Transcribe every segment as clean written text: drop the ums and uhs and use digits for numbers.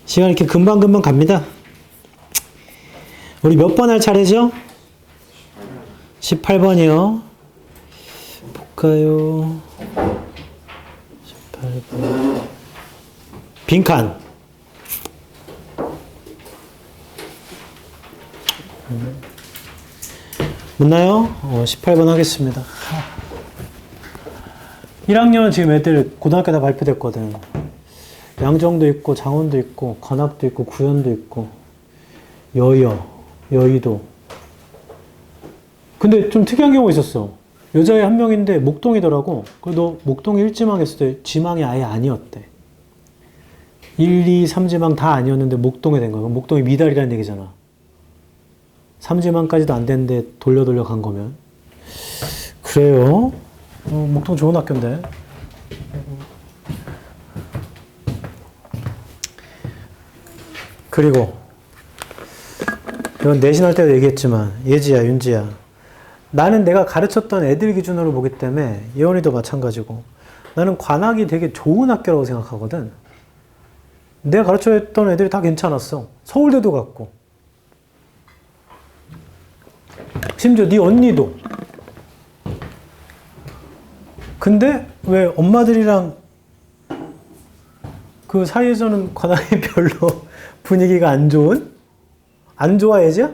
시간 이렇게 금방금방 갑니다. 우리 몇 번 할 차례죠? 18번이요. 볼까요? 18번. 빈칸. 묻나요? 18번 하겠습니다. 1학년 지금 애들 고등학교 다 발표됐거든. 양정도 있고 장원도 있고 관악도 있고 구현도 있고 여의도. 근데 좀 특이한 경우가 있었어. 여자애 한 명인데 목동이더라고. 그래도 목동이 1지망 했을 때 지망이 아예 아니었대. 1, 2, 3지망 다 아니었는데 목동에 된 거야. 목동이 미달이라는 얘기잖아. 3지망까지도 안 됐는데 돌려 간 거면. 그래요. 목동 좋은 학교인데. 그리고 이건 내신할 때도 얘기했지만 예지야, 윤지야. 나는 내가 가르쳤던 애들 기준으로 보기 때문에 예원이도 마찬가지고 나는 관악이 되게 좋은 학교라고 생각하거든. 내가 가르쳤던 애들이 다 괜찮았어. 서울대도 갔고 심지어 네 언니도. 근데 왜 엄마들이랑 그 사이에서는 관악이 별로 분위기가 안 좋은? 안 좋아, 예지야?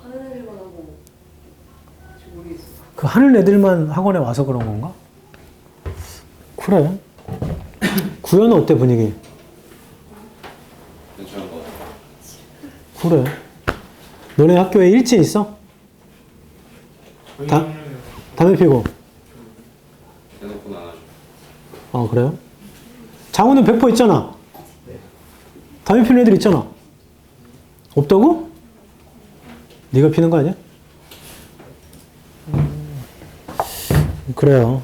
하는 애들만 하고 모르겠어. 그 하는 애들만 학원에 와서 그런 건가? 그래. 구현은 어때, 분위기? 괜찮은 거 그래. 너네 학교에 일제 있어? 담배 피고. 대놓고는 안 하죠. 그래요? 장우는 100% 있잖아. 담배 피는 애들 있잖아. 없다고? 네가 피는 거 아니야? 그래요.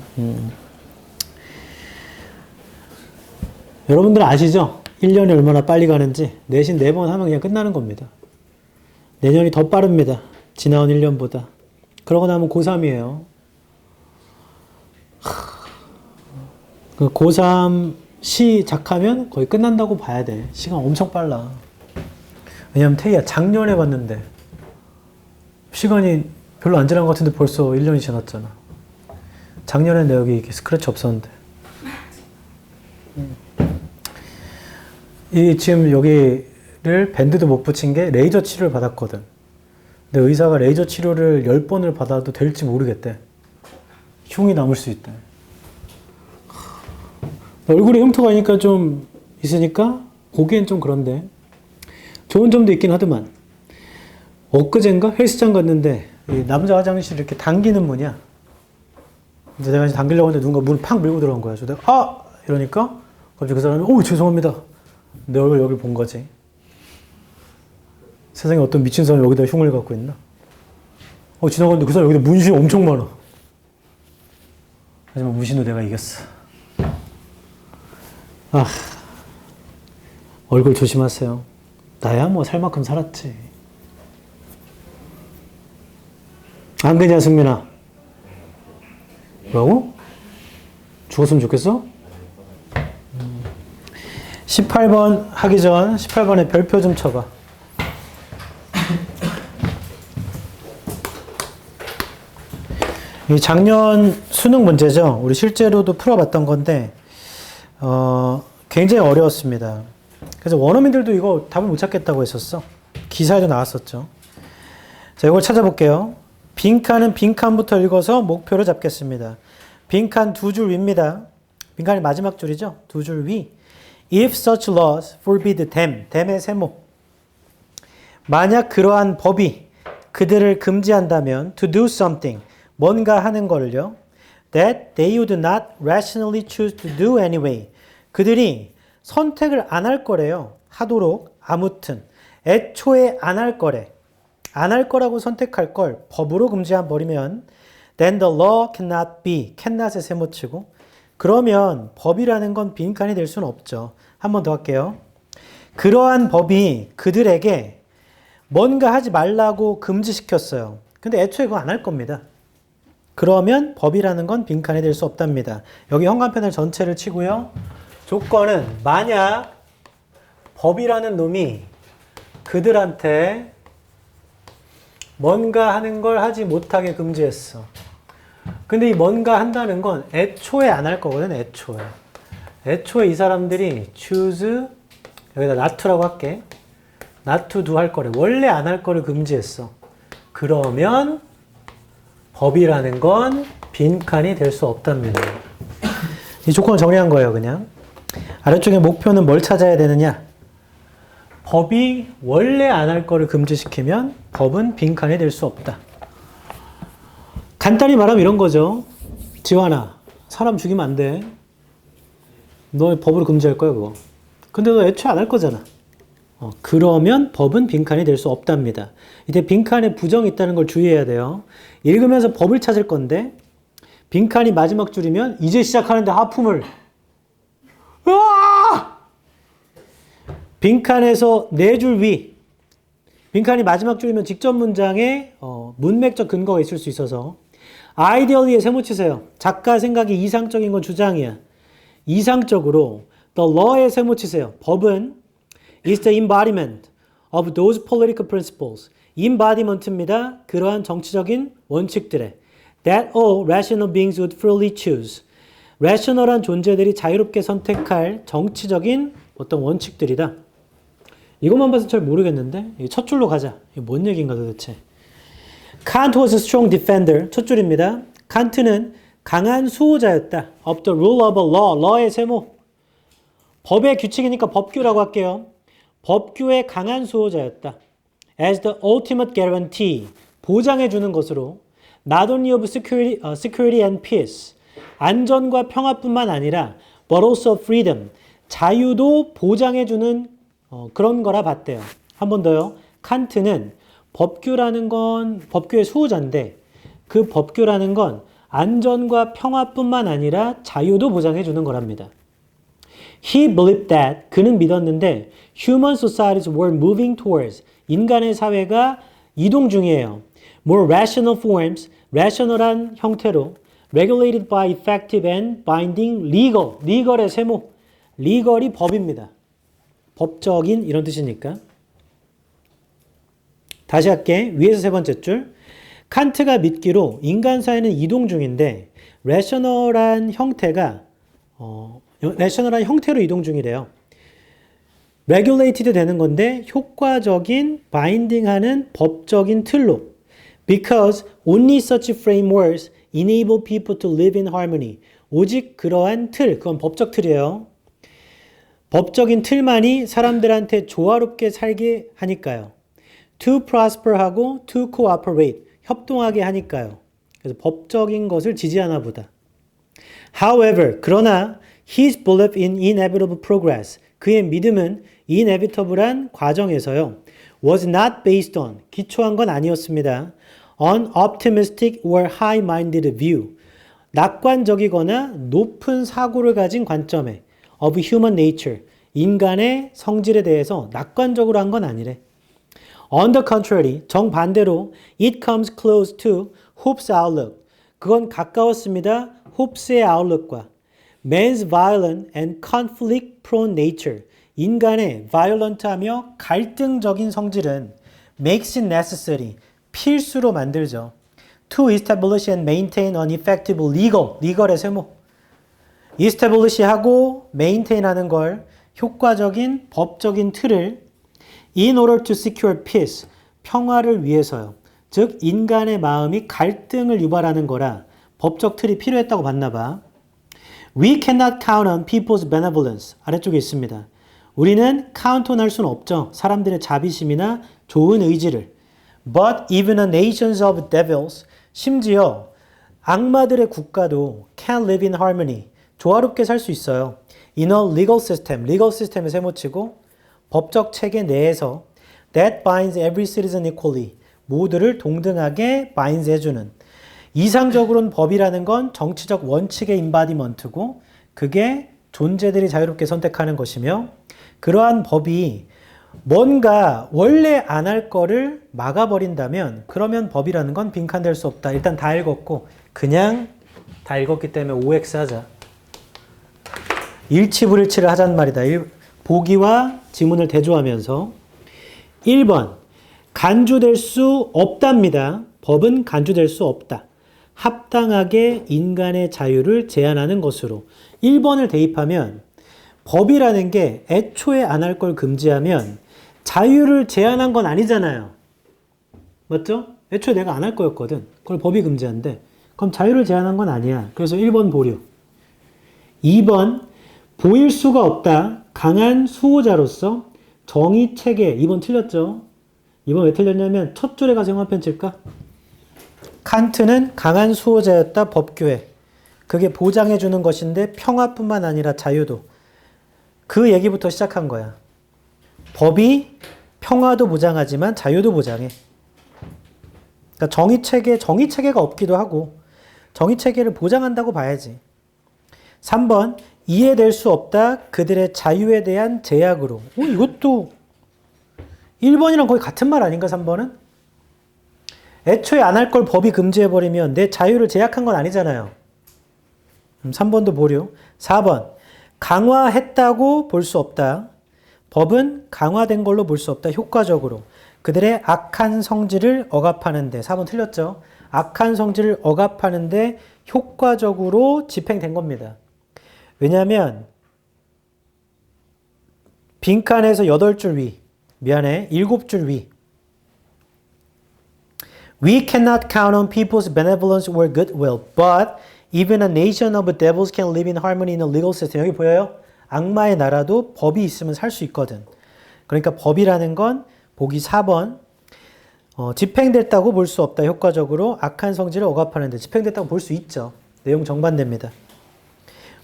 여러분들 아시죠? 1년이 얼마나 빨리 가는지. 내신 4번 하면 그냥 끝나는 겁니다. 내년이 더 빠릅니다. 지나온 1년보다. 그러고 나면 고3이에요. 그 고3 시작하면 거의 끝난다고 봐야 돼. 시간 엄청 빨라. 왜냐면 태희야 작년에 봤는데 시간이 별로 안 지난 것 같은데 벌써 1년이 지났잖아. 작년에 내 여기 이렇게 스크래치 없었는데. 이 지금 여기를 밴드도 못 붙인 게 레이저 치료를 받았거든. 근데 의사가 레이저 치료를 10번을 받아도 될지 모르겠대. 흉이 남을 수 있대. 얼굴에 흉터가 있으니까 좀 있으니까 보기엔 좀 그런데 좋은 점도 있긴 하더만. 엊그젠가 헬스장 갔는데 이 남자 화장실 이렇게 당기는 문이야. 이제 내가 이제 당기려고 하는데 누군가 문을 팍 밀고 들어간 거야. 그래서 내가 이러니까 갑자기 그 사람이 죄송합니다. 내 얼굴 여길 본 거지. 세상에 어떤 미친 사람이 여기다 흉을 갖고 있나? 지나갔는데 그 사람 여기다 문신이 엄청 많아. 하지만 문신도 내가 이겼어. 얼굴 조심하세요. 나야 뭐 살 만큼 살았지. 안 그냐, 승민아? 뭐라고? 죽었으면 좋겠어? 18번 하기 전 18번에 별표 좀 쳐봐. 이 작년 수능 문제죠. 우리 실제로도 풀어봤던 건데 굉장히 어려웠습니다. 그래서 원어민들도 이거 답을 못 찾겠다고 했었어. 기사에도 나왔었죠. 자, 이걸 찾아볼게요. 빈칸은 빈칸부터 읽어서 목표를 잡겠습니다. 빈칸 2줄 위입니다. 빈칸이 마지막 줄이죠. 2줄 위. If such laws forbid them, them의 세모. 만약 그러한 법이 그들을 금지한다면 to do something, 뭔가 하는 걸요. That they would not rationally choose to do anyway. 그들이 선택을 안 할 거래요. 하도록, 아무튼. 애초에 안 할 거래. 안 할 거라고 선택할 걸 법으로 금지한 버리면 then the law cannot be, cannot에 세모치고 그러면 법이라는 건 빈칸이 될 수는 없죠. 한 번 더 할게요. 그러한 법이 그들에게 뭔가 하지 말라고 금지시켰어요. 근데 애초에 그거 안 할 겁니다. 그러면 법이라는 건 빈칸이 될 수 없답니다. 여기 현관펜을 전체를 치고요. 조건은 만약 법이라는 놈이 그들한테 뭔가 하는 걸 하지 못하게 금지했어. 근데 이 뭔가 한다는 건 애초에 안 할 거거든, 애초에. 애초에 이 사람들이 choose, 여기다 not to라고 할게. not to do 할 거래. 원래 안 할 거를 금지했어. 그러면 법이라는 건 빈칸이 될 수 없답니다. 이 조건을 정리한 거예요, 그냥. 아래쪽에 목표는 뭘 찾아야 되느냐? 법이 원래 안 할 거를 금지시키면 법은 빈칸이 될 수 없다. 간단히 말하면 이런 거죠. 지환아, 사람 죽이면 안 돼. 너 법으로 금지할 거야, 그거. 근데 너 애초에 안 할 거잖아. 그러면 법은 빈칸이 될 수 없답니다. 이때 빈칸에 부정이 있다는 걸 주의해야 돼요. 읽으면서 법을 찾을 건데 빈칸이 마지막 줄이면 이제 시작하는데 하품을 으아! 빈칸에서 4줄 위 빈칸이 마지막 줄이면 직접 문장에 문맥적 근거가 있을 수 있어서 ideally에 세모 치세요. 작가 생각이 이상적인 건 주장이야. 이상적으로 the law에 세모 치세요. 법은 is the embodiment of those political principles. embodiment입니다. 그러한 정치적인 원칙들의 that all rational beings would freely choose. rational한 존재들이 자유롭게 선택할 정치적인 어떤 원칙들이다. 이것만 봐서 잘 모르겠는데 첫 줄로 가자. 이게 뭔 얘기인가 도대체. Kant was a strong defender. 첫 줄입니다. 칸트는 강한 수호자였다. of the rule of a law. law의 세모. 법의 규칙이니까 법규라고 할게요. 법규의 강한 수호자였다. as the ultimate guarantee. 보장해주는 것으로 not only of security and peace. 안전과 평화뿐만 아니라 but also freedom. 자유도 보장해주는 그런 거라 봤대요. 한 번 더요. 칸트는 법규라는 건 법규의 수호자인데 그 법규라는 건 안전과 평화뿐만 아니라 자유도 보장해주는 거랍니다. He believed that 그는 믿었는데 human societies were moving towards 인간의 사회가 이동 중이에요. More rational forms, rational한 형태로 regulated by effective and binding legal, legal의 세모, legal이 법입니다. 법적인 이런 뜻이니까. 다시 할게. 위에서 세 번째 줄. 칸트가 믿기로 인간 사회는 이동 중인데 rational한 형태로 이동 중이래요. regulated 되는 건데 효과적인 바인딩하는 법적인 틀로 because only such frameworks enable people to live in harmony. 오직 그러한 틀, 그건 법적 틀이에요. 법적인 틀만이 사람들한테 조화롭게 살게 하니까요. to prosper하고 to cooperate, 협동하게 하니까요. 그래서 법적인 것을 지지하나 보다. However, 그러나 his belief in inevitable progress, 그의 믿음은 inevitable한 과정에서요. was not based on, 기초한 건 아니었습니다. on optimistic or high-minded view, 낙관적이거나 높은 사고를 가진 관점에 of human nature, 인간의 성질에 대해서 낙관적으로 한 건 아니래. On the contrary, 정반대로 it comes close to Hobbes' outlook. 그건 가까웠습니다. 홉스의 아웃룩과 man's violent and conflict-prone nature. 인간의 violent하며 갈등적인 성질은 makes it necessary. 필수로 만들죠. To establish and maintain an effective legal. legal의 세모. establish 하고 maintain 하는 걸 효과적인 법적인 틀을 in order to secure peace. 평화를 위해서요. 즉 인간의 마음이 갈등을 유발하는 거라 법적 틀이 필요했다고 봤나 봐. We cannot count on people's benevolence. 아래쪽에 있습니다. 우리는 count on 할 수는 없죠. 사람들의 자비심이나 좋은 의지를. But even a nations of devils, 심지어 악마들의 국가도 can live in harmony. 조화롭게 살 수 있어요. In a legal system, legal system에 세모치고 법적 체계 내에서 that binds every citizen equally. 모두를 동등하게 binds 해주는. 이상적으로는 법이라는 건 정치적 원칙의 임바디먼트고 그게 존재들이 자유롭게 선택하는 것이며 그러한 법이 뭔가 원래 안 할 거를 막아버린다면 그러면 법이라는 건 빈칸될 수 없다. 일단 다 읽었고 그냥 다 읽었기 때문에 OX 하자. 일치불일치를 하자는 말이다. 보기와 지문을 대조하면서 1번 간주될 수 없답니다. 법은 간주될 수 없다. 합당하게 인간의 자유를 제한하는 것으로 1번을 대입하면 법이라는 게 애초에 안 할 걸 금지하면 자유를 제한한 건 아니잖아요. 맞죠? 애초에 내가 안 할 거였거든. 그걸 법이 금지한대. 그럼 자유를 제한한 건 아니야. 그래서 1번 보류. 2번 보일 수가 없다. 강한 수호자로서 정의 체계. 2번 틀렸죠? 2번 왜 틀렸냐면 첫 줄에 가서 형광펜 칠까? 칸트는 강한 수호자였다. 법규에. 그게 보장해 주는 것인데 평화뿐만 아니라 자유도. 그 얘기부터 시작한 거야. 법이 평화도 보장하지만 자유도 보장해. 그러니까 정의체계가 없기도 하고 정의체계를 보장한다고 봐야지. 3번 이해될 수 없다. 그들의 자유에 대한 제약으로. 이것도 1번이랑 거의 같은 말 아닌가 3번은? 애초에 안 할 걸 법이 금지해버리면 내 자유를 제약한 건 아니잖아요. 3번도 보류. 4번 강화했다고 볼 수 없다. 법은 강화된 걸로 볼 수 없다. 효과적으로. 그들의 악한 성질을 억압하는데 4번 틀렸죠. 악한 성질을 억압하는데 효과적으로 집행된 겁니다. 왜냐하면 빈칸에서 8줄 위, 미안해 7줄 위. We cannot count on people's benevolence or goodwill, but even a nation of devils can live in harmony in a legal system. 여기 보여요? 악마의 나라도 법이 있으면 살 수 있거든. 그러니까 법이라는 건 보기 4번 집행됐다고 볼 수 없다. 효과적으로 악한 성질을 억압하는데 집행됐다고 볼 수 있죠. 내용 정반대입니다.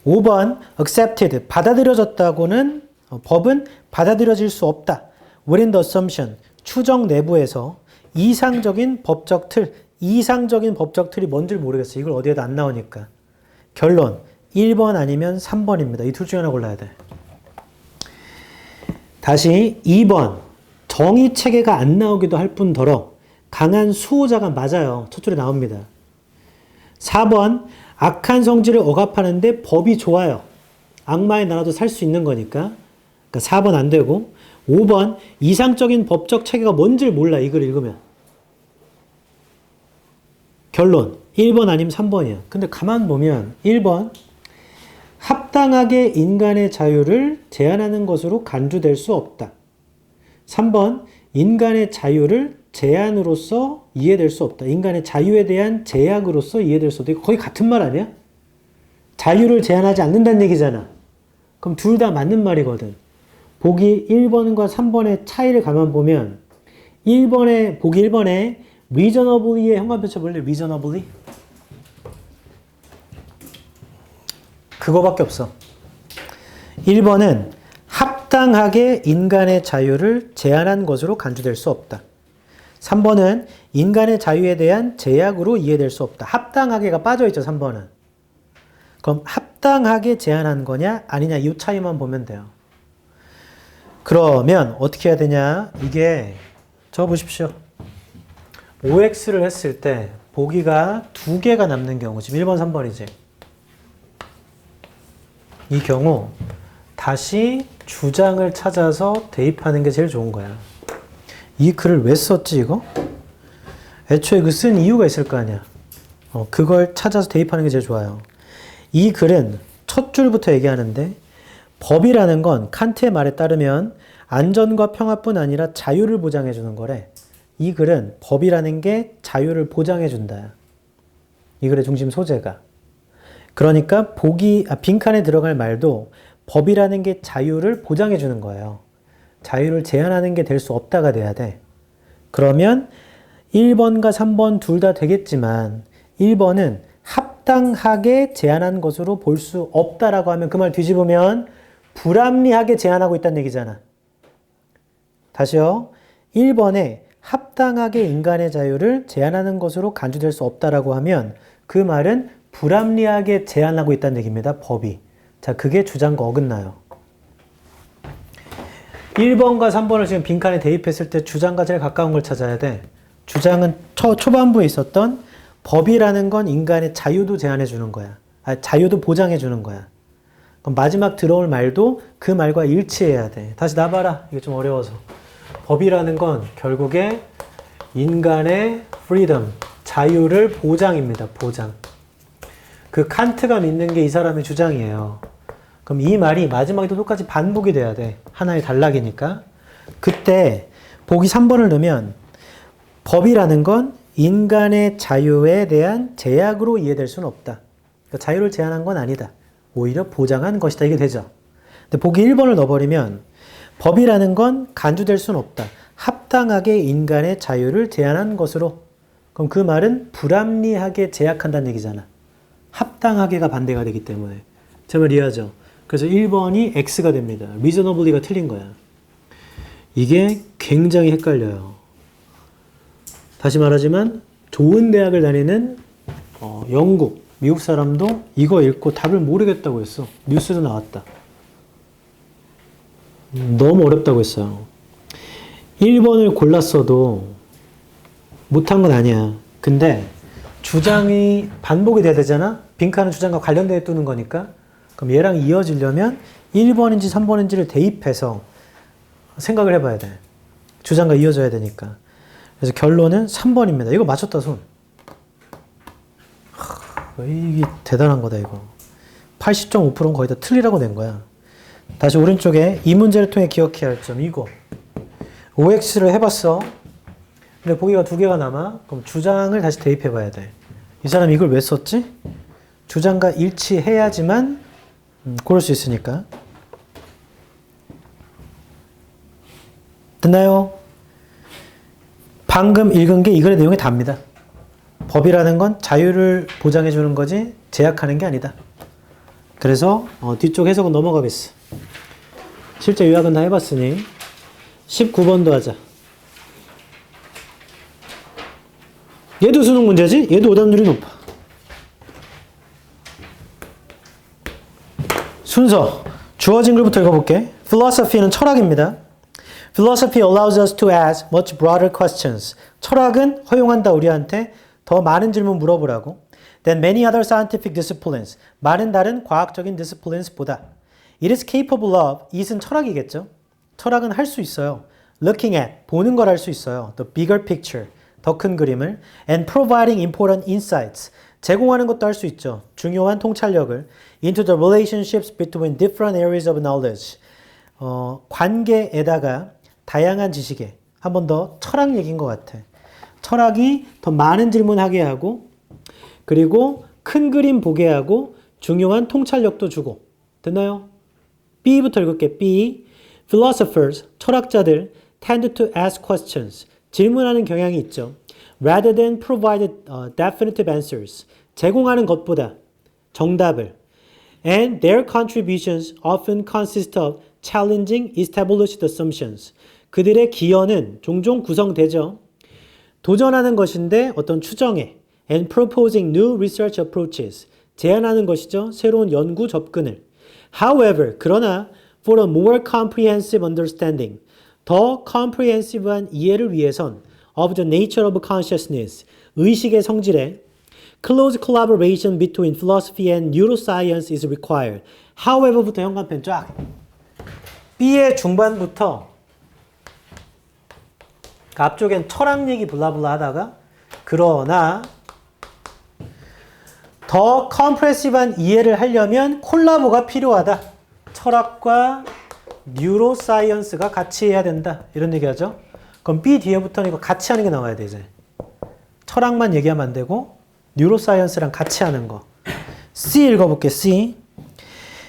5번 accepted 받아들여졌다고는 법은 받아들여질 수 없다. within the assumption 추정 내부에서 이상적인 법적 틀이 뭔지 모르겠어. 이걸 어디에도 안 나오니까. 결론 1번 아니면 3번입니다. 이 둘 중에 하나 골라야 돼. 다시 2번 정의 체계가 안 나오기도 할 뿐더러 강한 수호자가 맞아요. 첫 줄에 나옵니다. 4번 악한 성질을 억압하는데 법이 좋아요. 악마의 나라도 살 수 있는 거니까. 그러니까 4번 안 되고 5번 이상적인 법적 체계가 뭔지 몰라. 이걸 읽으면. 결론 1번 아니면 3번이야. 근데 가만 보면 1번 합당하게 인간의 자유를 제한하는 것으로 간주될 수 없다. 3번 인간의 자유를 제한으로서 이해될 수 없다. 인간의 자유에 대한 제약으로서 이해될 수 없다. 이거 거의 같은 말 아니야? 자유를 제한하지 않는다는 얘기잖아. 그럼 둘 다 맞는 말이거든. 보기 1번과 3번의 차이를 가만 보면 보기 1번에 reasonably의 형광펜 쳐볼래? reasonably? 그거밖에 없어. 1번은 합당하게 인간의 자유를 제한한 것으로 간주될 수 없다. 3번은 인간의 자유에 대한 제약으로 이해될 수 없다. 합당하게가 빠져있죠, 3번은. 그럼 합당하게 제한한 거냐 아니냐 이 차이만 보면 돼요. 그러면 어떻게 해야 되냐. 이게 적어보십시오. OX를 했을 때 보기가 2개가 남는 경우 지금 1번, 3번이지. 이 경우 다시 주장을 찾아서 대입하는 게 제일 좋은 거야. 이 글을 왜 썼지 이거? 애초에 그 쓴 이유가 있을 거 아니야. 그걸 찾아서 대입하는 게 제일 좋아요. 이 글은 첫 줄부터 얘기하는데 법이라는 건 칸트의 말에 따르면 안전과 평화뿐 아니라 자유를 보장해 주는 거래. 이 글은 법이라는 게 자유를 보장해 준다. 이 글의 중심 소재가. 그러니까 빈칸에 들어갈 말도 법이라는 게 자유를 보장해 주는 거예요. 자유를 제한하는 게 될 수 없다가 돼야 돼. 그러면 1번과 3번 둘 다 되겠지만 1번은 합당하게 제한한 것으로 볼 수 없다라고 하면 그 말 뒤집으면 불합리하게 제한하고 있다는 얘기잖아. 다시요. 1번에 합당하게 인간의 자유를 제한하는 것으로 간주될 수 없다라고 하면 그 말은 불합리하게 제한하고 있다는 얘기입니다. 법이. 자, 그게 주장과 어긋나요. 1번과 3번을 지금 빈칸에 대입했을 때 주장과 제일 가까운 걸 찾아야 돼. 주장은 초반부에 있었던 법이라는 건 인간의 자유도 제한해 주는 거야. 자유도 보장해 주는 거야. 그럼 마지막 들어올 말도 그 말과 일치해야 돼. 다시 나봐라. 이게 좀 어려워서. 법이라는 건 결국에 인간의 freedom, 자유를 보장입니다. 보장. 그 칸트가 믿는 게 이 사람의 주장이에요. 그럼 이 말이 마지막에도 똑같이 반복이 돼야 돼. 하나의 단락이니까. 그때 보기 3번을 넣으면 법이라는 건 인간의 자유에 대한 제약으로 이해될 수는 없다. 그러니까 자유를 제한한 건 아니다. 오히려 보장한 것이다. 이게 되죠. 근데 보기 1번을 넣어버리면 법이라는 건 간주될 수는 없다. 합당하게 인간의 자유를 제한한 것으로. 그럼 그 말은 불합리하게 제약한다는 얘기잖아. 합당하게가 반대가 되기 때문에. 제 말 이해하죠? 그래서 1번이 X가 됩니다. reasonably가 틀린 거야. 이게 굉장히 헷갈려요. 다시 말하지만 좋은 대학을 다니는 영국, 미국 사람도 이거 읽고 답을 모르겠다고 했어. 뉴스도 나왔다. 너무 어렵다고 했어요. 1번을 골랐어도 못한 건 아니야. 근데 주장이 반복이 돼야 되잖아? 빈칸은 주장과 관련되어 뜨는 거니까. 그럼 얘랑 이어지려면 1번인지 3번인지를 대입해서 생각을 해봐야 돼. 주장과 이어져야 되니까. 그래서 결론은 3번입니다. 이거 맞췄다 손. 이게 대단한 거다 이거. 80.5%는 거의 다 틀리라고 낸 거야. 다시 오른쪽에 이 문제를 통해 기억해야 할 점 이거. OX를 해봤어. 근데 보기가 2개가 남아. 그럼 주장을 다시 대입해봐야 돼. 이 사람이 이걸 왜 썼지? 주장과 일치해야지만 고를 수 있으니까. 됐나요? 방금 읽은 게 이 글의 내용이 답니다. 법이라는 건 자유를 보장해 주는 거지 제약하는 게 아니다. 그래서 뒤쪽 해석은 넘어가겠어. 실제 요약은 다 해봤으니 19번도 하자. 얘도 수능 문제지? 얘도 오답률이 높아. 순서 주어진 글부터 읽어볼게. Philosophy는 철학입니다. Philosophy allows us to ask much broader questions. 철학은 허용한다 우리한테 더 많은 질문 물어보라고. Than many other scientific disciplines. 많은 다른 과학적인 disciplines보다. It is capable of. it은 철학이겠죠. 철학은 할 수 있어요. Looking at. 보는 걸 할 수 있어요. The bigger picture. 더 큰 그림을. And providing important insights. 제공하는 것도 할 수 있죠. 중요한 통찰력을. Into the relationships between different areas of knowledge. 관계에다가 다양한 지식에. 한 번 더 철학 얘기인 것 같아. 철학이 더 많은 질문하게 하고 그리고 큰 그림 보게 하고 중요한 통찰력도 주고. 됐나요? B부터 읽을게. B. Philosophers, 철학자들 tend to ask questions. 질문하는 경향이 있죠. Rather than provide definitive answers. 제공하는 것보다 정답을. And their contributions often consist of challenging established assumptions. 그들의 기여는 종종 구성되죠. 도전하는 것인데 어떤 추정에 and proposing new research approaches. 제안하는 것이죠. 새로운 연구 접근을. However, 그러나 for a more comprehensive understanding. 더 comprehensive한 이해를 위해선 of the nature of consciousness. 의식의 성질에 close collaboration between philosophy and neuroscience is required. However부터 현관펜 쫙. B의 중반부터 앞쪽엔 철학 얘기 블라블라 하다가 그러나 더 컴프레시브한 이해를 하려면 콜라보가 필요하다. 철학과 뉴로사이언스가 같이 해야 된다. 이런 얘기하죠. 그럼 B 뒤에부터는 이거 같이 하는 게 나와야 돼 이제. 철학만 얘기하면 안 되고 뉴로사이언스랑 같이 하는 거. C 읽어볼게. C.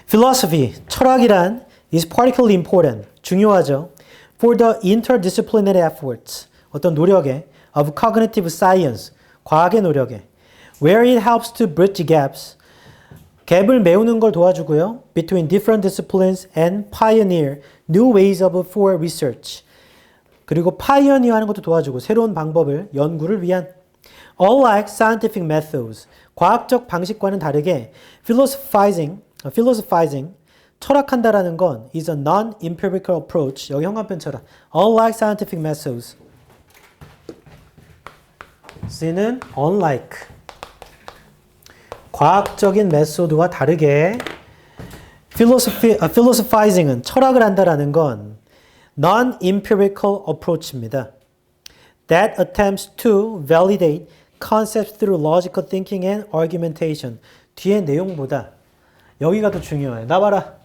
Philosophy, 철학이란 is particularly important. 중요하죠. For the interdisciplinary efforts. 어떤 노력에 of cognitive science. 과학의 노력에. Where it helps to bridge gaps. 갭을 메우는 걸 도와주고요. Between different disciplines and pioneer new ways for research. 그리고 pioneer 하는 것도 도와주고 새로운 방법을 연구를 위한 unlike scientific methods. 과학적 방식과는 다르게 philosophizing 철학한다라는 건 is a non-empirical approach. 여기 현관펜처럼 unlike scientific methods. C는 unlike 과학적인 메소드와 다르게 philosophizing은 철학을 한다라는 건 non-empirical approach입니다. That attempts to validate concepts through logical thinking and argumentation. 뒤에 내용보다 여기가 더 중요해. 나 봐라.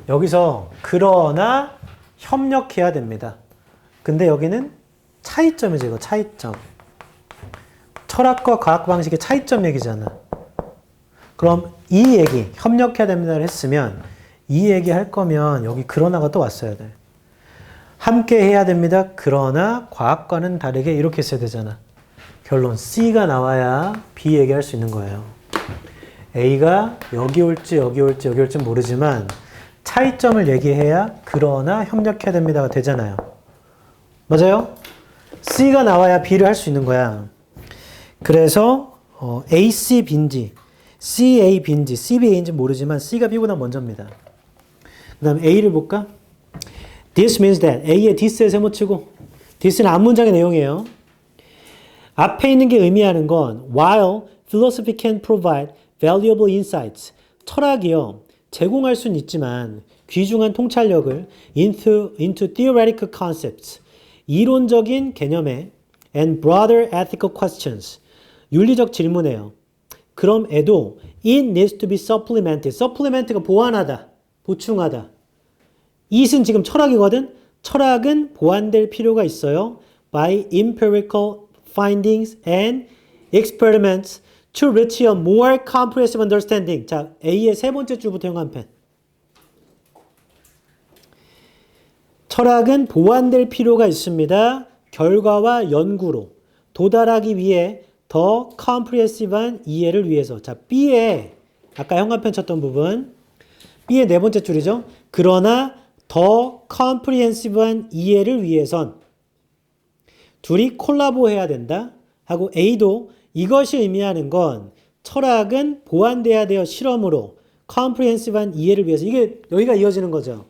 여기서 그러나 협력해야 됩니다. 근데 여기는 차이점이죠. 이거 차이점. 철학과 과학 방식의 차이점 얘기잖아. 그럼 이 얘기, 협력해야 됩니다를 했으면 이 얘기 할 거면 여기 그러나가 또 왔어야 돼. 함께 해야 됩니다. 그러나 과학과는 다르게 이렇게 써야 되잖아. 결론 C가 나와야 B 얘기할 수 있는 거예요. A가 여기 올지 여기 올지 여기 올지 모르지만 차이점을 얘기해야 그러나 협력해야 됩니다가 되잖아요. 맞아요? C가 나와야 B를 할 수 있는 거야. 그래서 AC B인지 CA B인지 CBA인지 모르지만 C가 B보다 먼저입니다. 그 다음에 A를 볼까? This means that A에 this에 세모치고 this는 앞문장의 내용이에요. 앞에 있는 게 의미하는 건 while philosophy can provide valuable insights 철학이요 제공할 수는 있지만 귀중한 통찰력을 into theoretical concepts 이론적인 개념에 and broader ethical questions 윤리적 질문에요. 그럼 애도 it needs to be supplemented. supplement가 보완하다, 보충하다. it은 지금 철학이거든. 철학은 보완될 필요가 있어요. by empirical findings and experiments to reach a more comprehensive understanding. 자, A의 세 번째 줄부터 형한펜. 철학은 보완될 필요가 있습니다. 결과와 연구로 도달하기 위해 더 comprehensive한 이해를 위해서. 자, B에 아까 형광펜 쳤던 부분 B의 네 번째 줄이죠. 그러나 더 comprehensive한 이해를 위해선 둘이 콜라보해야 된다 하고 A도 이것이 의미하는 건 철학은 보완돼야 돼요. 실험으로 comprehensive한 이해를 위해서. 이게 여기가 이어지는 거죠.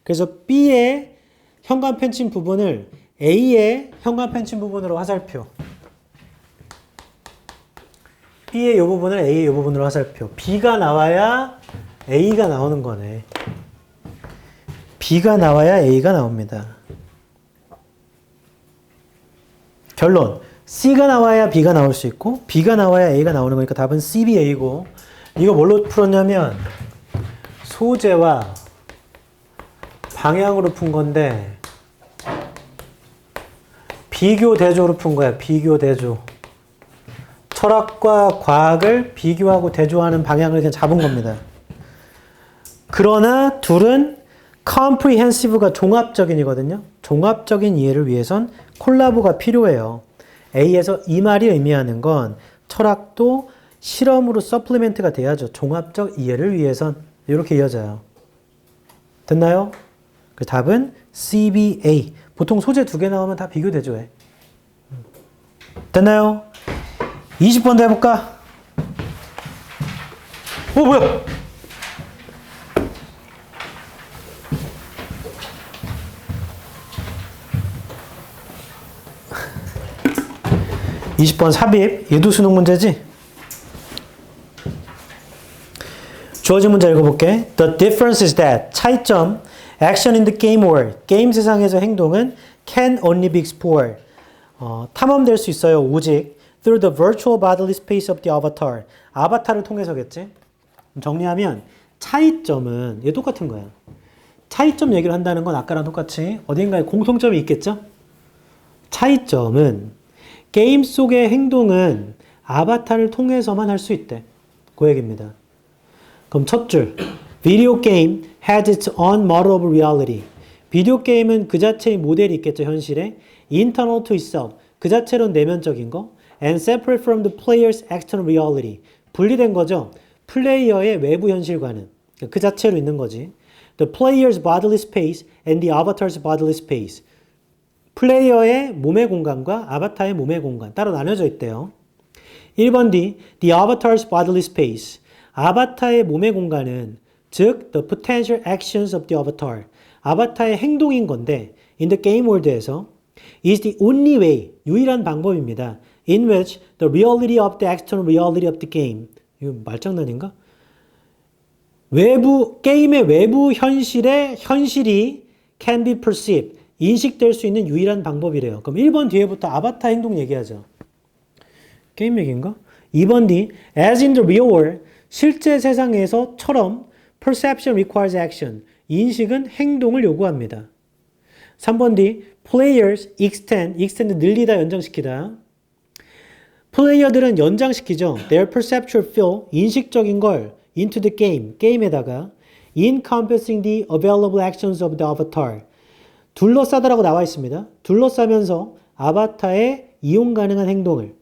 그래서 B의 현관펜 친 부분을 A의 현관펜 친 부분으로 화살표. B의 이 부분을 A의 이 부분으로 화살표. B가 나와야 A가 나오는 거네. B가 나와야 A가 나옵니다. 결론. C가 나와야 B가 나올 수 있고 B가 나와야 A가 나오는 거니까 답은 C, B, A고 이거 뭘로 풀었냐면 소재와 방향으로 푼 건데 비교 대조로 푼 거야. 비교 대조. 철학과 과학을 비교하고 대조하는 방향을 그냥 잡은 겁니다. 그러나 둘은 comprehensive가 종합적인이거든요. 종합적인 이해를 위해선 콜라보가 필요해요. A에서 이 말이 의미하는 건 철학도 실험으로 서플리멘트가 돼야죠. 종합적 이해를 위해선 이렇게 이어져요. 됐나요? 그 답은 CBA. 보통 소재 두 개 나오면 다 비교 대조해. 됐나요? 20번도 해볼까? 뭐야? 20번 삽입. 얘도 수능 문제지? 주어진 문제 읽어볼게. The difference is that 차이점 action in the game world. 게임 세상에서 행동은 can only be explored. 탐험될 수 있어요. 오직 through the virtual bodily space of the avatar. 아바타를 통해서겠지? 정리하면 차이점은 얘 똑같은 거야. 차이점 얘기를 한다는 건 아까랑 똑같이 어딘가에 공통점이 있겠죠? 차이점은 게임 속의 행동은 아바타를 통해서만 할 수 있대. 그 얘기입니다. 그럼 첫 줄. Video game has its own model of reality. 비디오 게임은 그 자체의 모델이 있겠죠, 현실에. Internal to itself. 그 자체로 내면적인 거. And separate from the player's external reality. 분리된 거죠. 플레이어의 외부 현실과는. 그 자체로 있는 거지. The player's bodily space and the avatar's bodily space. 플레이어의 몸의 공간과 아바타의 몸의 공간 따로 나눠져 있대요. 1번 D. The avatar's bodily space. 아바타의 몸의 공간은 즉 the potential actions of the avatar. 아바타의 행동인 건데 in the game world에서 is the only way. 유일한 방법입니다. In which the reality of the external reality of the game. 이거 말장난인가? 게임의 외부 현실이 can be perceived, 인식될 수 있는 유일한 방법이래요. 그럼 1번 뒤에부터 아바타 행동 얘기하죠. 게임 얘기인가? 2번 뒤, as in the real world, 실제 세상에서처럼 perception requires action, 인식은 행동을 요구합니다. 3번 뒤, players extend 늘리다, 연장시키다. 플레이어들은 연장시키죠. Their perceptual field, 인식적인 걸 into the 게임에다가 encompassing the available actions of the avatar. 둘러싸다라고 나와 있습니다. 둘러싸면서 아바타의 이용 가능한 행동을.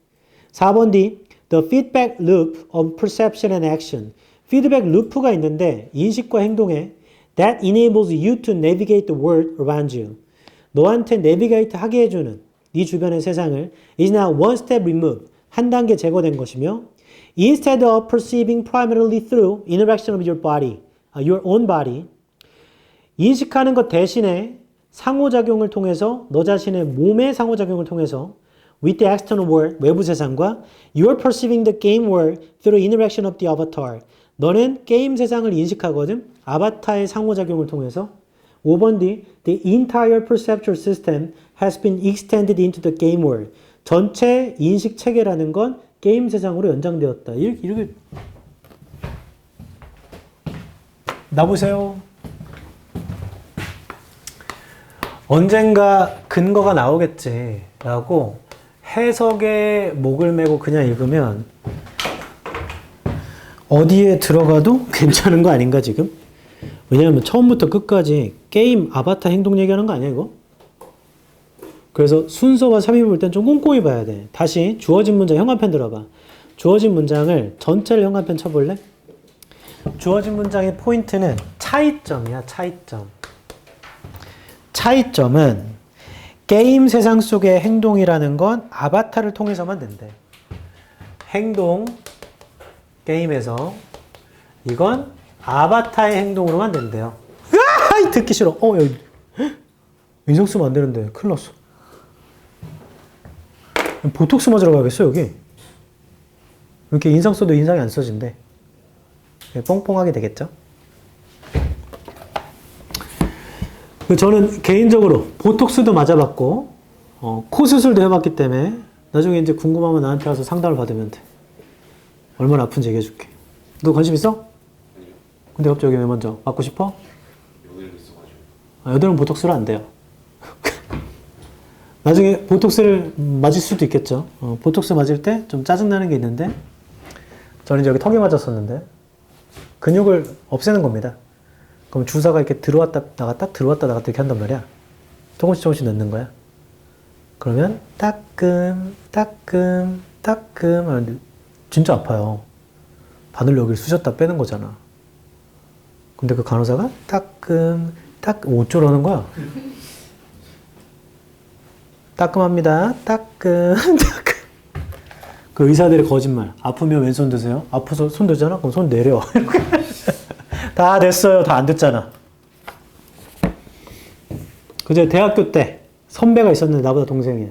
4번 뒤, the feedback loop of perception and action. 피드백 루프가 있는데 인식과 행동에 that enables you to navigate the world around you. 너한테 내비게이트 하게 해주는 네 주변의 세상을 is now one step removed. 한 단계 제거된 것이며 instead of perceiving primarily through interaction of your body, your own body, 인식하는 것 대신에 상호작용을 통해서 너 자신의 몸의 상호작용을 통해서 with the external world, 외부 세상과 you are perceiving the game world through interaction of the avatar. 너는 게임 세상을 인식하거든 아바타의 상호작용을 통해서. 5번 뒤 the entire perceptual system has been extended into the game world. 전체 인식 체계라는 건 게임 세상으로 연장되었다. 이렇게 나보세요. 언젠가 근거가 나오겠지라고 해석에 목을 메고 그냥 읽으면 어디에 들어가도 괜찮은 거 아닌가 지금? 왜냐하면 처음부터 끝까지 게임 아바타 행동 얘기하는 거 아니야 이거? 그래서 순서와 삽입을 볼 땐 좀 꼼꼼히 봐야 돼. 다시 주어진 문장 형광펜 들어봐. 주어진 문장을 전체를 형광펜 쳐볼래? 주어진 문장의 포인트는 차이점이야. 차이점은 게임 세상 속의 행동이라는 건 아바타를 통해서만 된대. 행동 게임에서 이건 아바타의 행동으로만 된대요. 으아! 듣기 싫어. 여기 인상 쓰면 안 되는데 큰일 났어. 보톡스 맞으러 가겠어 여기. 이렇게 인상 써도 인상이 안 써진대. 뻥뻥하게 되겠죠. 저는 개인적으로 보톡스도 맞아봤고 코 수술도 해봤기 때문에 나중에 이제 궁금하면 나한테 와서 상담을 받으면 돼. 얼마나 아픈지 얘기해줄게. 너 관심 있어? 아니요. 근데 갑자기 왜 먼저 맞고 싶어? 여드름 있어가지고. 여드름 보톡스로 안 돼요. 나중에 보톡스를 맞을 수도 있겠죠. 보톡스 맞을 때 좀 짜증나는 게 있는데 저는 이제 여기 턱에 맞았었는데 근육을 없애는 겁니다. 그럼 주사가 이렇게 들어왔다 나갔다 들어왔다 나갔다 이렇게 한단 말이야. 조금씩 넣는 거야. 그러면 따끔 하는데 진짜 아파요. 바늘 여기를 쑤셨다 빼는 거잖아. 근데 그 간호사가 따끔 어쩌라는 거야. 따끔합니다. 따끔. 그 의사들의 거짓말. 아프면 왼손 드세요. 아파서 손 들잖아? 그럼 손 내려. 다 됐어요. 다 안 됐잖아. 그제 대학교 때 선배가 있었는데 나보다 동생이야.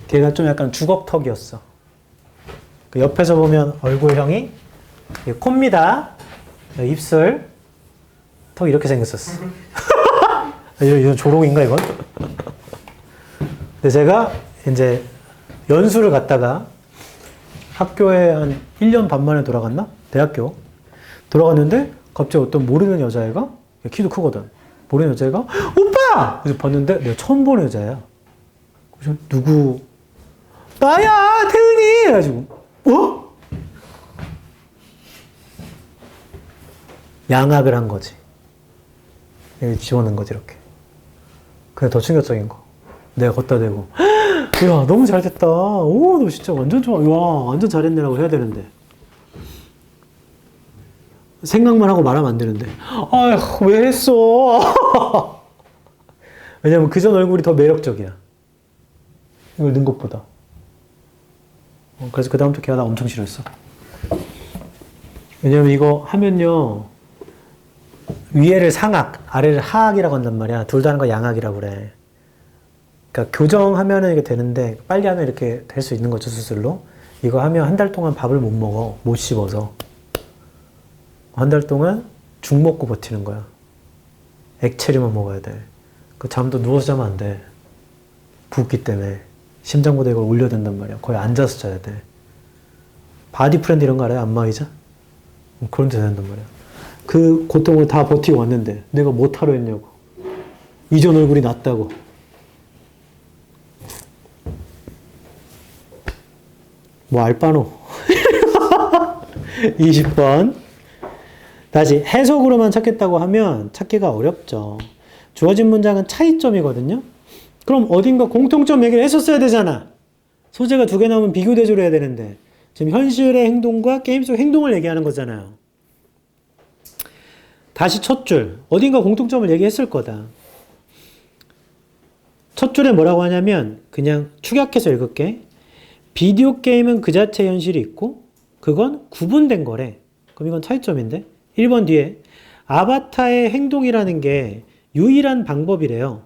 걔가 좀 약간 주걱턱이었어. 그 옆에서 보면 얼굴형이 코입니다. 입술 턱 이렇게 생겼었어. 이거 조롱인가 이건? 근데 제가 이제 연수를 갔다가 학교에 한 1년 반 만에 돌아갔나? 대학교. 돌아갔는데 갑자기 어떤 모르는 여자애가 키도 크거든. 모르는 여자애가 오빠! 그래서 봤는데 내가 처음 보는 여자야. 그래서 누구? 나야! 태은이! 해가지고 양악을 한 거지. 여기 집어넣은 거지 이렇게. 그게 더 충격적인 거. 내가 걷다 대고 야 너무 잘됐다. 오 너 진짜 완전 좋아. 와 완전 잘했네라고 해야 되는데 생각만 하고 말하면 안 되는데 아휴 왜 했어. 왜냐면 그 전 얼굴이 더 매력적이야 이걸 넣은 것보다. 그래서 그 다음부터 걔가 나 엄청 싫어했어. 왜냐면 이거 하면요 위에를 상악 아래를 하악이라고 한단 말이야. 둘 다 하는 거 양악이라고 그래. 그러니까 교정하면은 이게 되는데 빨리 하면 이렇게 될 수 있는 거죠 수술로. 이거 하면 한 달 동안 밥을 못 먹어. 못 씹어서. 한 달 동안 죽 먹고 버티는 거야. 액체류만 먹어야 돼. 그 잠도 누워서 자면 안 돼. 붓기 때문에. 심장보다 이걸 올려야 된단 말이야. 거의 앉아서 자야 돼. 바디 프렌드 이런 거 알아요? 안마의자? 그런 데 된단 말이야. 그 고통을 다 버티고 왔는데 내가 못하러 했냐고. 이전 얼굴이 낫다고. 뭐 알바노. 20번. 다시 해석으로만 찾겠다고 하면 찾기가 어렵죠. 주어진 문장은 차이점이거든요. 그럼 어딘가 공통점 얘기를 했었어야 되잖아. 소재가 두 개 나오면 비교대조를 해야 되는데 지금 현실의 행동과 게임 속 행동을 얘기하는 거잖아요. 다시 첫 줄. 어딘가 공통점을 얘기했을 거다. 첫 줄에 뭐라고 하냐면 그냥 축약해서 읽을게. 비디오 게임은 그 자체 현실이 있고 그건 구분된 거래. 그럼 이건 차이점인데? 1번 뒤에 아바타의 행동이라는 게 유일한 방법이래요.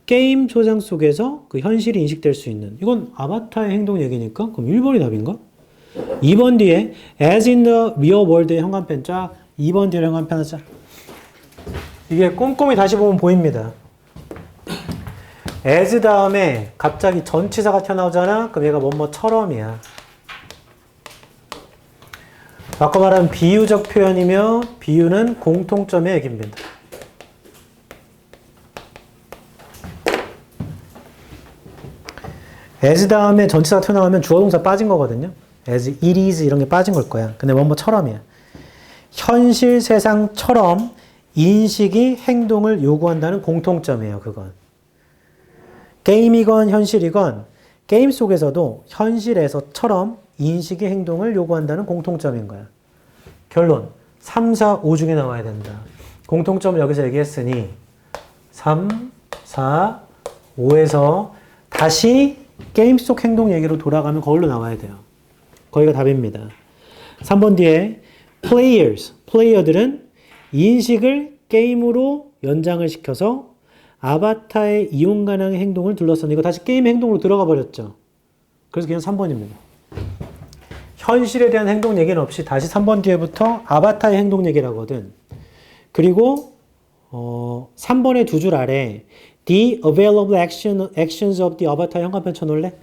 게임 소장 속에서 그 현실이 인식될 수 있는. 이건 아바타의 행동 얘기니까 그럼 1번이 답인가? 2번 뒤에 as in the real world의 현관펜 쫙 2번 뒤에 현관펜 하자. 이게 꼼꼼히 다시 보면 보입니다. as 다음에 갑자기 전치사가 튀어나오잖아? 그럼 얘가 뭐뭐처럼이야. 아까 말한 비유적 표현이며 비유는 공통점의 얘기입니다. as 다음에 전치사가 튀어나오면 주어동사 빠진 거거든요. as it is 이런 게 빠진 걸 거야. 근데 뭐뭐처럼이야. 현실 세상처럼 인식이 행동을 요구한다는 공통점이에요. 그건. 게임이건 현실이건 게임 속에서도 현실에서처럼 인식이 행동을 요구한다는 공통점인 거야. 결론 3, 4, 5 중에 나와야 된다. 공통점을 여기서 얘기했으니 3, 4, 5에서 다시 게임 속 행동 얘기로 돌아가면 거기로 나와야 돼요. 거기가 답입니다. 3번 뒤에 players, 플레이어들은 인식을 게임으로 연장을 시켜서 아바타의 이용 가능한 행동을 둘러싸는 이거 다시 게임 행동으로 들어가 버렸죠. 그래서 그냥 3번입니다. 현실에 대한 행동 얘기는 없이 다시 3번 뒤에부터 아바타의 행동 얘기를 하거든. 그리고 3번의 두 줄 아래 The available actions of the avatar 현관펜 쳐놓을래?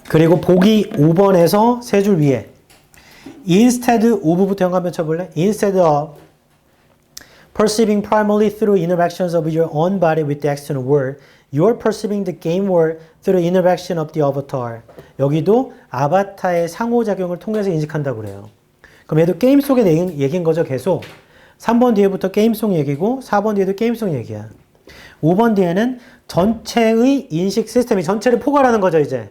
그리고 보기 5번에서 세 줄 위에 instead of부터 현관펜 쳐볼래? Instead of perceiving primarily through interactions of your own body with the external world, you're perceiving the game world through interaction of the avatar. 여기도 아바타의 상호작용을 통해서 인식한다고 그래요. 그럼 얘도 게임 속의 얘기인 거죠, 계속. 3번 뒤에부터 게임 속 얘기고 4번 뒤에도 게임 속 얘기야. 5번 뒤에는 전체의 인식 시스템이 전체를 포괄하는 거죠, 이제.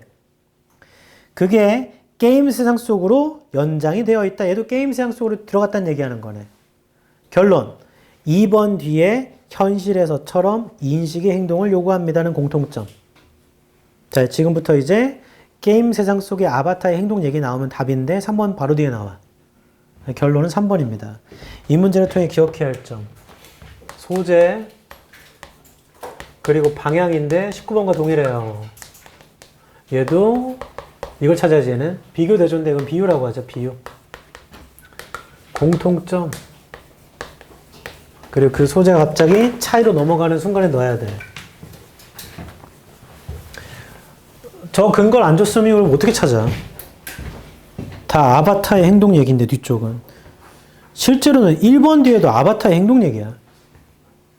그게 게임 세상 속으로 연장이 되어 있다. 얘도 게임 세상 속으로 들어갔다는 얘기하는 거네. 결론. 2번 뒤에 현실에서처럼 인식의 행동을 요구합니다는 공통점. 자, 지금부터 이제 게임 세상 속의 아바타의 행동 얘기 나오면 답인데 3번 바로 뒤에 나와. 결론은 3번입니다. 이 문제를 통해 기억해야 할 점. 소재, 그리고 방향인데 19번과 동일해요. 얘도 이걸 찾아야지 얘는. 비교 대조인데 이건 비유라고 하죠. 비유. 공통점. 그리고 그 소재가 갑자기 차이로 넘어가는 순간에 넣어야 돼. 저 근거를 안 줬으면 이걸 어떻게 찾아? 다 아바타의 행동 얘기인데 뒤쪽은. 실제로는 1번 뒤에도 아바타의 행동 얘기야.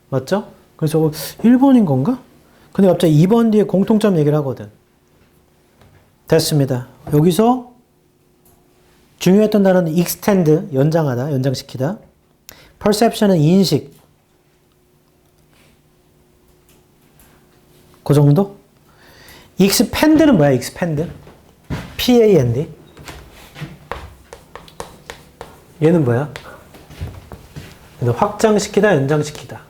맞죠? 그래서 1번인 건가? 근데 갑자기 2번 뒤에 공통점 얘기를 하거든. 됐습니다. 여기서 중요했던 단어는 extend, 연장하다, 연장시키다. perception은 인식. 그 정도? expand는 뭐야, expand? P-A-N-D. 얘는 뭐야? 얘는 확장시키다, 연장시키다.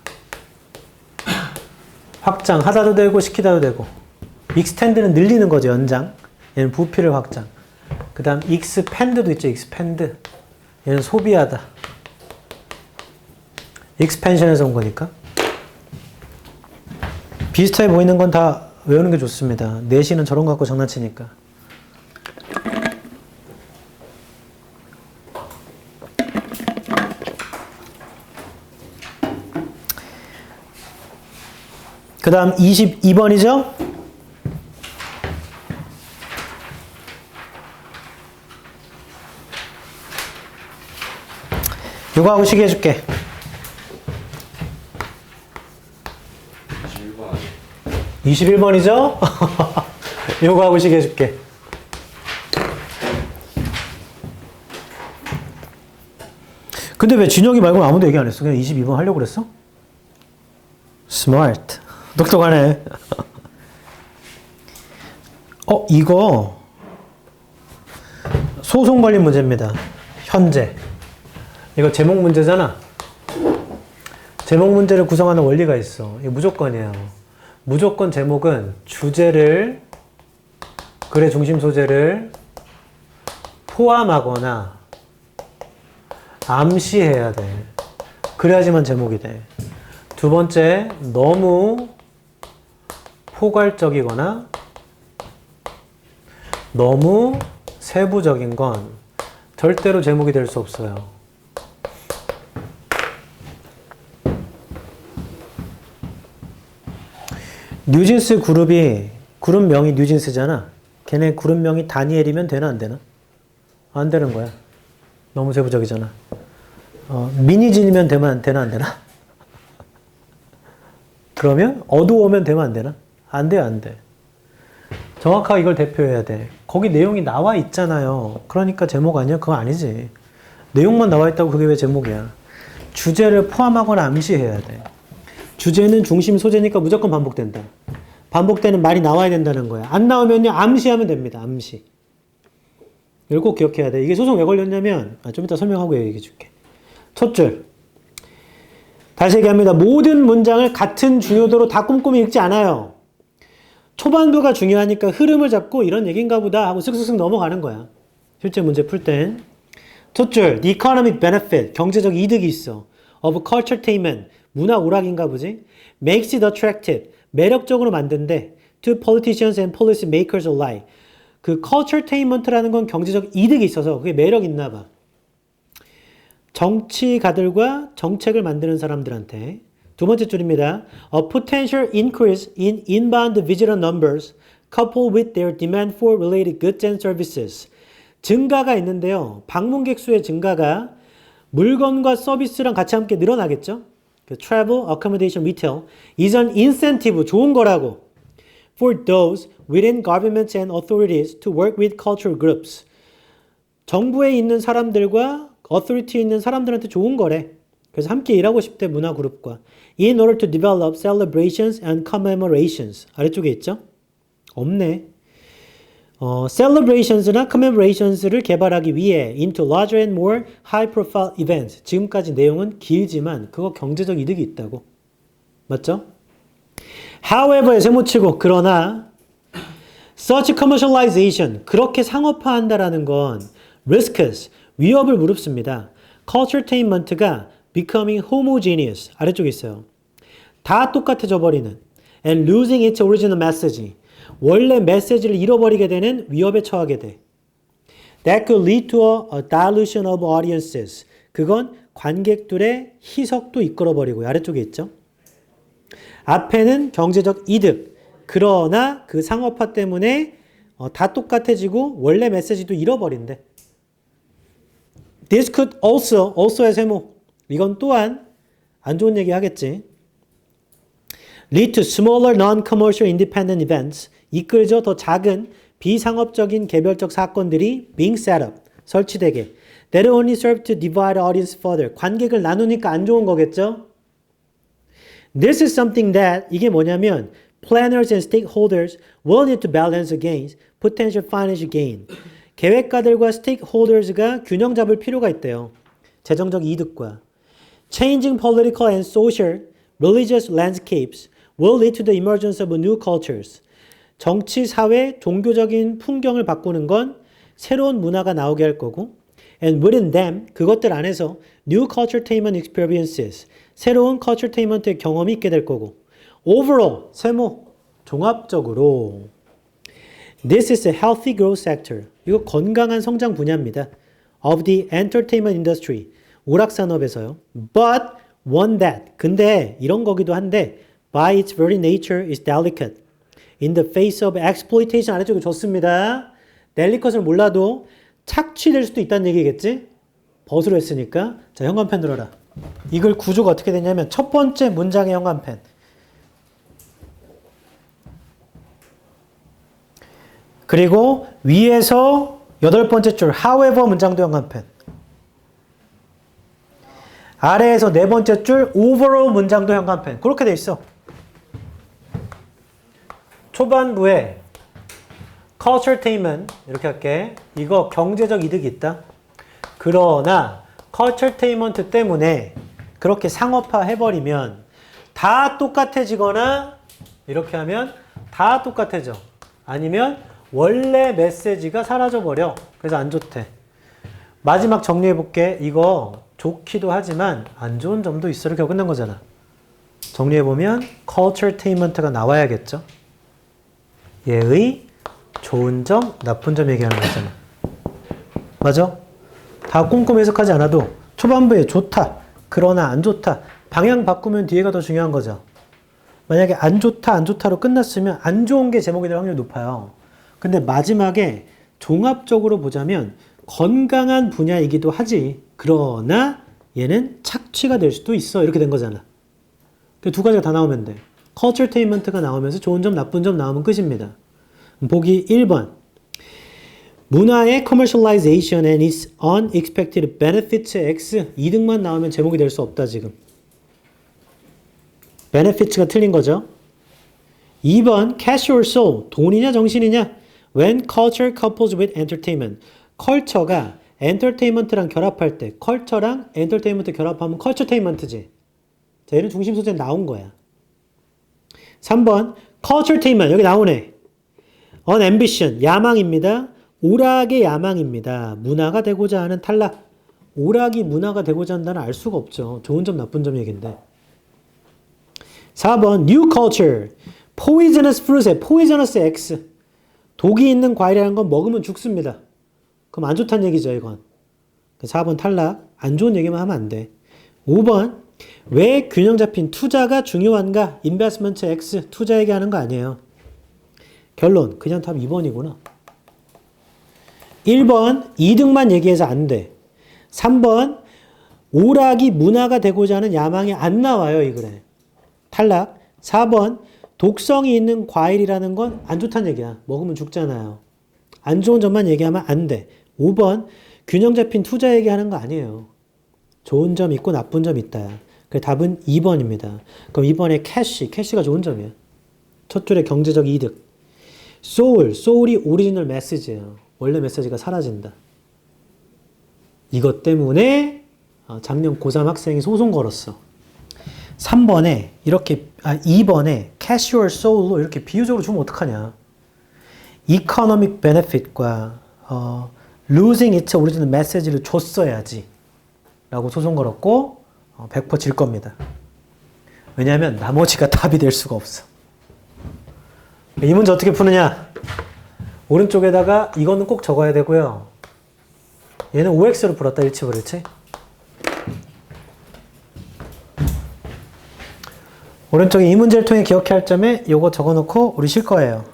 확장하다도 되고, 시키다도 되고. extend는 늘리는 거죠, 연장. 얘는 부피를 확장. 그 다음 expand도 있죠, expand. 얘는 소비하다. expansion에서 온 거니까. 비슷해 보이는 건 다 외우는 게 좋습니다. 내신은 저런 거 갖고 장난치니까. 그 다음 22번이죠? 이거 하고 시계 해줄게. 21번 아니에요? 21번이죠? 이거 하고 시계 해줄게. 근데 왜 진혁이 말고 아무도 얘기 안 했어? 그냥 22번 하려고 그랬어? 스마트. 똑똑하네. 이거 소송 관련 문제입니다. 현재. 이거 제목 문제잖아. 제목 문제를 구성하는 원리가 있어. 이거 무조건이에요. 무조건 제목은 주제를, 글의 중심 소재를 포함하거나 암시해야 돼. 그래야지만 제목이 돼. 두 번째, 너무 포괄적이거나 너무 세부적인 건 절대로 제목이 될 수 없어요. 뉴진스 그룹이, 그룹명이 뉴진스잖아. 걔네 그룹명이 다니엘이면 되나 안 되나? 안 되는 거야. 너무 세부적이잖아. 미니진이면 되나 안 되나? 그러면 어두워면 되면 안 되나? 안 돼, 안 돼. 정확하게 이걸 대표해야 돼. 거기 내용이 나와 있잖아요. 그러니까 제목 아니야? 그거 아니지. 내용만 나와 있다고 그게 왜 제목이야? 주제를 포함하거나 암시해야 돼. 주제는 중심 소재니까 무조건 반복된다. 반복되는 말이 나와야 된다는 거야. 안 나오면요, 암시하면 됩니다. 암시. 이걸 꼭 기억해야 돼. 이게 소송 왜 걸렸냐면, 좀 이따 설명하고 얘기해 줄게. 첫 줄. 다시 얘기합니다. 모든 문장을 같은 중요도로 다 꼼꼼히 읽지 않아요. 초반부가 중요하니까 흐름을 잡고 이런 얘기인가 보다 하고 쓱쓱쓱 넘어가는 거야. 실제 문제 풀 땐. 첫 줄. The economic benefit. 경제적 이득이 있어. of culturetainment. 문화 오락인가 보지. makes it attractive. 매력적으로 만든대. to politicians and policy makers alike. 그 culturetainment라는 건 경제적 이득이 있어서 그게 매력 있나 봐. 정치가들과 정책을 만드는 사람들한테. 두 번째 줄입니다. A potential increase in inbound visitor numbers coupled with their demand for related goods and services. 증가가 있는데요. 방문객 수의 증가가 물건과 서비스랑 같이 함께 늘어나겠죠. Travel, accommodation, retail is an incentive, 좋은 거라고. For those within governments and authorities to work with cultural groups. 정부에 있는 사람들과 authority에 있는 사람들한테 좋은 거래. 그래서 함께 일하고 싶대, 문화 그룹과. In order to develop celebrations and commemorations. 아래쪽에 있죠? 없네. celebrations나 commemorations를 개발하기 위해 into larger and more high-profile events. 지금까지 내용은 길지만 그거 경제적 이득이 있다고. 맞죠? However, 세모치고 그러나 such commercialization, 그렇게 상업화한다라는 건 risks, 위협을 무릅습니다. culturetainment가 becoming homogeneous, 아래쪽에 있어요. 다 똑같아져 버리는 and losing its original message, 원래 메시지를 잃어버리게 되는 위협에 처하게 돼. That could lead to a dilution of audiences. 그건 관객들의 희석도 이끌어버리고요. 아래쪽에 있죠. 앞에는 경제적 이득. 그러나 그 상업화 때문에 다 똑같아지고 원래 메시지도 잃어버린대. This could also의 세모. 이건 또한 안 좋은 얘기 하겠지. Lead to smaller non-commercial independent events. 이끌죠. 더 작은 비상업적인 개별적 사건들이 being set up. 설치되게. That only serve to divide audience further. 관객을 나누니까 안 좋은 거겠죠. This is something that, 이게 뭐냐면 planners and stakeholders will need to balance against potential financial gain. 계획가들과 stakeholders가 균형 잡을 필요가 있대요. 재정적 이득과. Changing political and social, religious landscapes will lead to the emergence of new cultures. 정치, 사회, 종교적인 풍경을 바꾸는 건 새로운 문화가 나오게 할 거고 and within them, 그것들 안에서 new culturetainment experiences, 새로운 culturetainment의 경험이 있게 될 거고 overall, 세모, 종합적으로 this is a healthy growth sector. 이거 건강한 성장 분야입니다. of the entertainment industry. 오락산업에서요. But one that. 근데 이런 거기도 한데 by its very nature is delicate. In the face of exploitation 아래쪽에 줬습니다. delicate을 몰라도 착취될 수도 있다는 얘기겠지? 벗으로 했으니까. 자, 현관펜 들어라. 이걸 구조가 어떻게 되냐면 첫 번째 문장의 현관펜. 그리고 위에서 여덟 번째 줄 however 문장도 현관펜. 아래에서 네 번째 줄 overall 문장도 현관펜. 그렇게 돼 있어. 초반부에 culturetainment 이렇게 할게. 이거 경제적 이득이 있다. 그러나 culturetainment 때문에 그렇게 상업화 해버리면 다 똑같아지거나 이렇게 하면 다 똑같아져. 아니면 원래 메시지가 사라져버려. 그래서 안 좋대. 마지막 정리해볼게. 이거 좋기도 하지만 안 좋은 점도 있어. 이렇게 하고 끝난 거잖아. 정리해보면 culturetainment가 나와야겠죠. 얘의 좋은 점, 나쁜 점 얘기하는 거잖아. 맞아? 다 꼼꼼히 해석하지 않아도 초반부에 좋다, 그러나 안 좋다. 방향 바꾸면 뒤에가 더 중요한 거죠. 만약에 안 좋다, 안 좋다로 끝났으면 안 좋은 게 제목이 될 확률이 높아요. 근데 마지막에 종합적으로 보자면 건강한 분야이기도 하지. 그러나 얘는 착취가 될 수도 있어. 이렇게 된 거잖아. 두 가지가 다 나오면 돼. culturetainment가 나오면서 좋은 점, 나쁜 점 나오면 끝입니다. 보기 1번. 문화의 commercialization and its unexpected benefits X. 이득만 나오면 제목이 될 수 없다, 지금. benefits가 틀린 거죠. 2번. cash or soul. 돈이냐, 정신이냐? When culture couples with entertainment. 컬처가 엔터테인먼트랑 결합할 때, 컬처랑 엔터테인먼트 결합하면 컬처테인먼트지. 자, 얘는 중심 소재는 나온 거야. 3번. culturetainment. 여기 나오네. on ambition. 야망입니다. 오락의 야망입니다. 문화가 되고자 하는 탈락. 오락이 문화가 되고자 한다는 알 수가 없죠. 좋은 점, 나쁜 점 얘기인데. 4번. new culture. poisonous fruit에 poisonous X. 독이 있는 과일이라는 건 먹으면 죽습니다. 그럼 안 좋다는 얘기죠, 이건. 4번 탈락. 안 좋은 얘기만 하면 안 돼. 5번. 왜 균형 잡힌 투자가 중요한가? investment X. 투자 얘기하는 거 아니에요. 결론. 그냥 답 2번이구나. 1번. 이득만 얘기해서 안 돼. 3번. 오락이 문화가 되고자 하는 야망이 안 나와요, 이 글에. 탈락. 4번. 독성이 있는 과일이라는 건 안 좋다는 얘기야. 먹으면 죽잖아요. 안 좋은 점만 얘기하면 안 돼. 5번. 균형 잡힌 투자 얘기하는 거 아니에요. 좋은 점 있고 나쁜 점 있다. 그래서 답은 2번입니다. 그럼 이번에 캐시가 좋은 점이에요. 첫 줄에 경제적 이득. soul이 오리지널 메시지예요. 원래 메시지가 사라진다. 이것 때문에 작년 고3 학생이 소송 걸었어. 3번에 이렇게 2번에 cash or soul로 이렇게 비유적으로 주면 어떡하냐. economic benefit과 losing its original message를 줬어야지 라고 소송 걸었고 100% 질 겁니다. 왜냐하면 나머지가 답이 될 수가 없어. 이 문제 어떻게 푸느냐. 오른쪽에다가 이거는 꼭 적어야 되고요. 얘는 OX로 풀었다. 일치불일치. 오른쪽에 이 문제를 통해 기억해야 할 점에 요거 적어놓고 우리 쉴 거예요.